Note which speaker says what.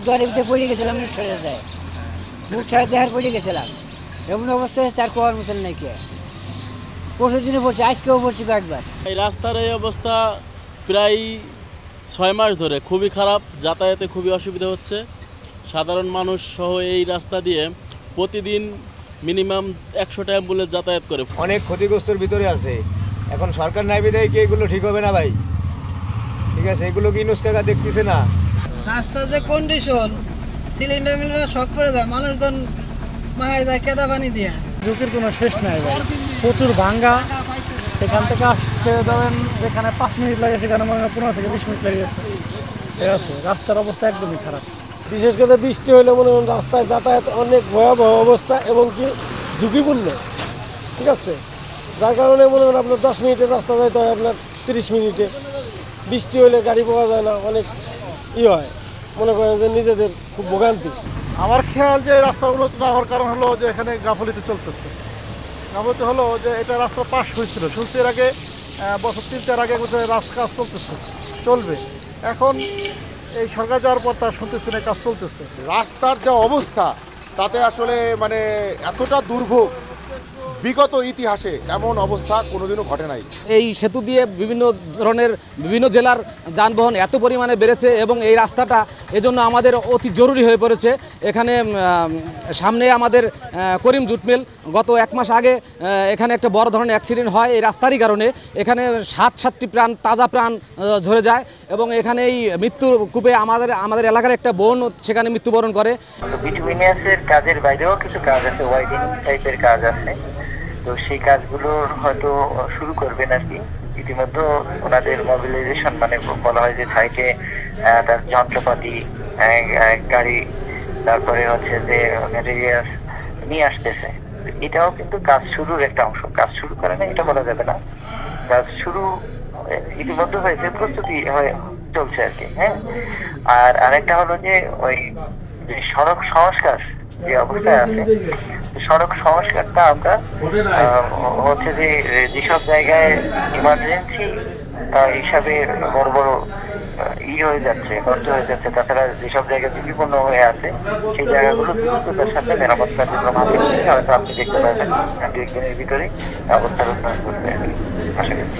Speaker 1: ঘরের ভিতরে পড়ে গেছিলাম, মুখ ছাড়া দেহার পড়ে গেছিলাম। এমন অবস্থায় তার কোয়ার মতন নাই কে। পরশু দিনে পড়ছি, আজকেও পড়ছি কয়েকবার।
Speaker 2: এই রাস্তার এই অবস্থা প্রায় 6 মাস ধরে খুবই খারাপ, যাতায়াতে খুবই অসুবিধা হচ্ছে। সাধারণ মানুষ সহ এই রাস্তা দিয়ে প্রতিদিন মিনিমাম 100টা অ্যাম্বুলেন্স যাতায়াত করে।
Speaker 3: অনেক ক্ষতিগ্রস্তর ভিতরে আছে। এখন সরকার নাই বিধায় কি এগুলো ঠিক হবে না ভাই? ঠিক আছে, এগুলো কি ইউনুস কাকা দেখতেছে না?
Speaker 4: রাস্তা যে কন্ডিশন, সিলিন্ডার মিলিন্ডার শক করে যায়, মানুষজন মাহায় যায় কেদা পানি দিয়ে।
Speaker 5: ঝুঁকির কোনো শেষ নাই ভাই, প্রচুর ভাঙ্গা। এখান থেকে আসতে যাবেন যেখানে 5 মিনিট লাগে সেখানে মনে হয় 15 থেকে 20 মিনিট লেগে গেছে। ঠিক আছে, রাস্তার অবস্থা একদমই খারাপ।
Speaker 6: বিশেষ করে বৃষ্টি হলে মনে হয় রাস্তায় যাতায়াত অনেক ভয়াবহ অবস্থা এবং কি ঝুঁকিপূর্ণ। ঠিক আছে, যার কারণে মনে হয় আপনার 10 মিনিটের রাস্তা যাইতে হয় আপনার 30 মিনিটে। বৃষ্টি হলে গাড়ি পাওয়া যায় না, অনেক হয়, মনে করেন যে নিজেদের খুব ভোগান্তি।
Speaker 5: আমার খেয়াল যে রাস্তাগুলো না হওয়ার কারণ হলো যে এখানে গাফলিতে চলতেছে। গাফলিতে হলো যে এটা রাস্তা পাশ হয়েছিল, শুনছি এর আগে বছর 3-4 আগে রাস্তা কাজ চলবে। এখন এই সরকার যাওয়ার পর তার শুনতেছে না কাজ চলতেছে।
Speaker 7: রাস্তার যা অবস্থা তাতে আসলে মানে এতটা দুর্ভোগ বিগত ইতিহাসে এমন অবস্থা কোনোদিনও ঘটে নাই।
Speaker 8: এই সেতু দিয়ে বিভিন্ন জেলার যানবাহন এত পরিমাণে বেড়েছে এবং এই রাস্তাটা এজন্য আমাদের অতি জরুরি হয়ে পড়েছে। এখানে সামনে আমাদের করিম জুট মিল, গত 1 মাস আগে এখানে একটা বড় ধরনের অ্যাক্সিডেন্ট হয় এই রাস্তারই কারণে। এখানে 7টি প্রাণ, তাজা প্রাণ ঝরে যায় এবং এখানে এই মৃত্যুর কূপে আমাদের এলাকার একটা বোন সেখানে মৃত্যুবরণ করে।
Speaker 9: বিটুমিনিয়াসের কাজের বাইরেও কিছু কাজ আছে, ওয়াইডিং টাইপের কাজ আছে। তো সেই কাজগুলো হয়তো শুরু করবেন আর কি। ইতিমধ্যে ওনাদের মোবিলাইজেশন, মানে বলা হয় যে সাইটে তার যন্ত্রপাতি, গাড়ি, তারপরে হচ্ছে যে ম্যাটেরিয়াল নিয়ে আসতেছে। এটাও কিন্তু কাজ শুরুর একটা অংশ। কাজ শুরু করে না এটা বলা যাবে না, কাজ শুরু ইতিমধ্যে হয়েছে, প্রস্তুতি চলছে আর কি। হ্যাঁ, আর আরেকটা হলো যে ওই সড়ক সংস্কার যে অবস্থায় আছে, সড়ক সংস্কারটা আমরা হচ্ছে যে যেসব জায়গায় ইমার্জেন্সি হিসাবে বড় বড় হয়ে যাচ্ছে, নষ্ট হয়ে যাচ্ছে, তাছাড়া যেসব জায়গায় ঝুঁকিপূর্ণ হয়ে আছে সেই জায়গাগুলো দ্রুততার সাথে মেরামত কার্যক্রম হাতে নিয়ে হয়তো আপনি দেখতে পাবেন 2 দিনের ভিতরে অবস্থার উন্নয়ন করবে আশা করছি।